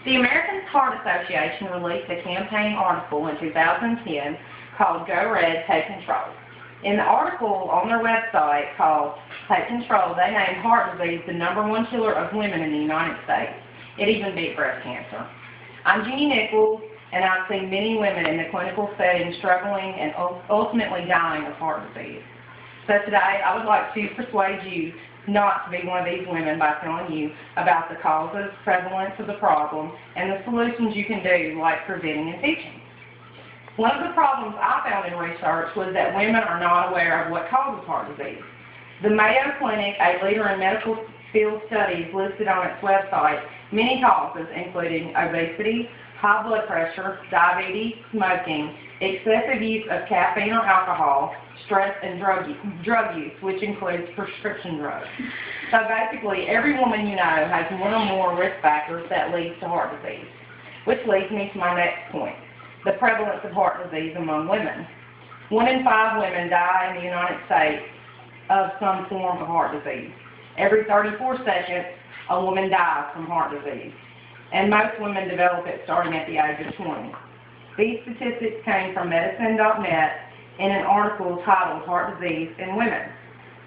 The American Heart Association released a campaign article in 2010 called Go Red, Take Control. In the article on their website called Take Control, they named heart disease the #1 killer of women in the United States. It even beat breast cancer. I'm Jeanie Nichols, and I've seen many women in the clinical setting struggling and ultimately dying of heart disease. So today, I would like to persuade you not to be one of these women by telling you about the causes, prevalence of the problem, and the solutions you can do, like preventing and teaching. One of the problems I found in research was that women are not aware of what causes heart disease. The Mayo Clinic, a leader in medical field studies, listed on its website many causes, including obesity, high blood pressure, diabetes, smoking, excessive use of caffeine or alcohol, stress, and drug use, which includes prescription drugs. So basically, every woman you know has one or more risk factors that leads to heart disease, which leads me to my next point, the prevalence of heart disease among women. 1 in 5 women die in the United States of some form of heart disease. Every 34 seconds, a woman dies from heart disease, and most women develop it starting at the age of 20. These statistics came from medicine.net in an article titled Heart Disease in Women.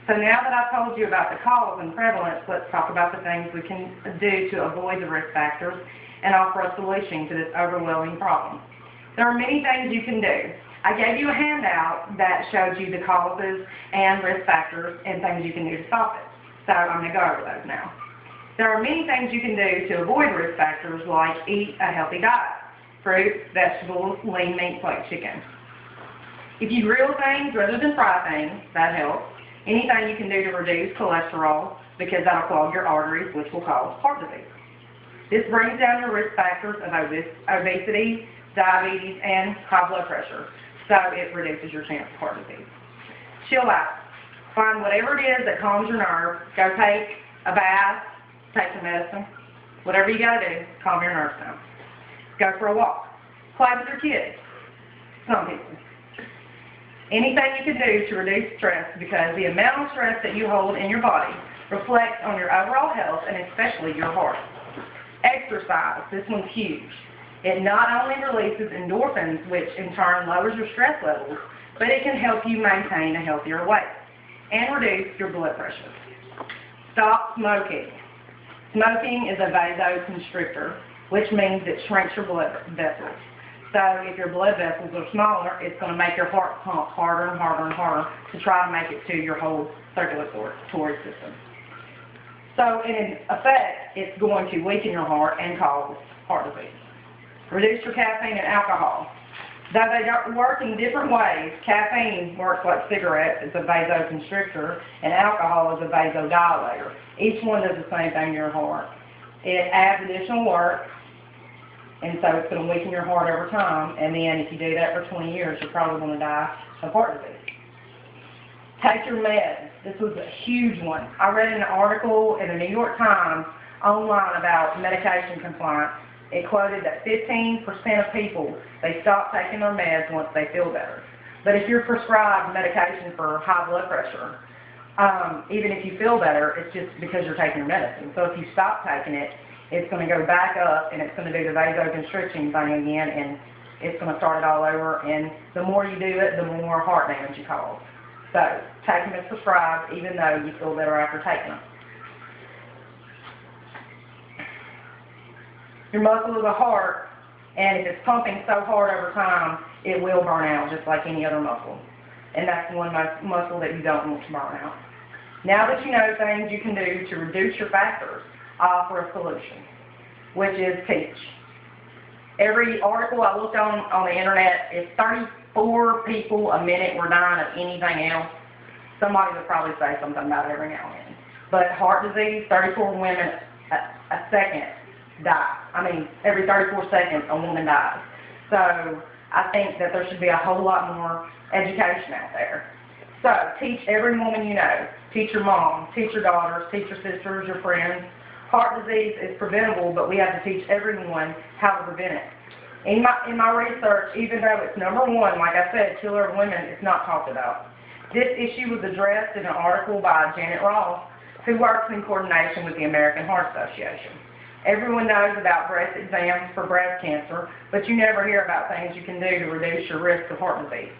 So now that I've told you about the cause and prevalence, let's talk about the things we can do to avoid the risk factors and offer a solution to this overwhelming problem. There are many things you can do. I gave you a handout that showed you the causes and risk factors and things you can do to stop it. So I'm going to go over those now. There are many things you can do to avoid risk factors, like eat a healthy diet, fruits, vegetables, lean meats like chicken. If you grill things rather than fry things, that helps. Anything you can do to reduce cholesterol, because that'll clog your arteries, which will cause heart disease. This brings down your risk factors of obesity, diabetes, and high blood pressure, so it reduces your chance of heart disease. Chill out. Find whatever it is that calms your nerves. Go take a bath, take some medicine, whatever you got to do, calm your nerves down. Go for a walk. Play with your kids. Some people. Anything you can do to reduce stress, because the amount of stress that you hold in your body reflects on your overall health and especially your heart. Exercise. This one's huge. It not only releases endorphins, which in turn lowers your stress levels, but it can help you maintain a healthier weight and reduce your blood pressure. Stop smoking. Smoking is a vasoconstrictor, which means it shrinks your blood vessels. So if your blood vessels are smaller, it's going to make your heart pump harder and harder and harder to try to make it to your whole circulatory system. So in effect, it's going to weaken your heart and cause heart disease. Reduce your caffeine and alcohol. Though they work in different ways, caffeine works like cigarettes, it's a vasoconstrictor, and alcohol is a vasodilator. Each one does the same thing to your heart. It adds additional work, and so it's going to weaken your heart over time, and then if you do that for 20 years, you're probably going to die of heart disease. Take your meds. This was a huge one. I read an article in the New York Times online about medication compliance. It quoted that 15% of people, they stop taking their meds once they feel better. But if you're prescribed medication for high blood pressure, even if you feel better, it's just because you're taking your medicine. So if you stop taking it, it's going to go back up and it's going to do the vasoconstriction thing again, and it's going to start it all over. And the more you do it, the more heart damage you cause. So take them as prescribed, even though you feel better after taking them. Your muscle is a heart, and if it's pumping so hard over time, it will burn out just like any other muscle. And that's one muscle that you don't want to burn out. Now that you know things you can do to reduce your factors, I offer a solution, which is teach. Every article I looked on the internet, if 34 people a minute were dying of anything else, somebody would probably say something about it every now and then. But heart disease, 34 women a second die. I mean, every 34 seconds a woman dies. So I think that there should be a whole lot more education out there. So teach every woman you know. Teach your mom, teach your daughters, teach your sisters, your friends. Heart disease is preventable, but we have to teach everyone how to prevent it. In my research, even though it's #1, like I said, killer of women, it's not talked about. This issue was addressed in an article by Janet Ross, who works in coordination with the American Heart Association. Everyone knows about breast exams for breast cancer, but you never hear about things you can do to reduce your risk of heart disease.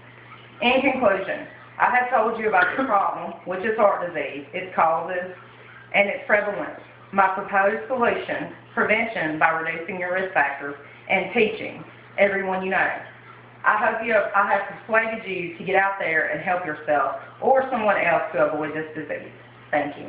In conclusion, I have told you about your problem, which is heart disease, its causes, and its prevalence. My proposed solution, prevention by reducing your risk factors, and teaching everyone you know. I hope I have persuaded you to get out there and help yourself or someone else to avoid this disease. Thank you.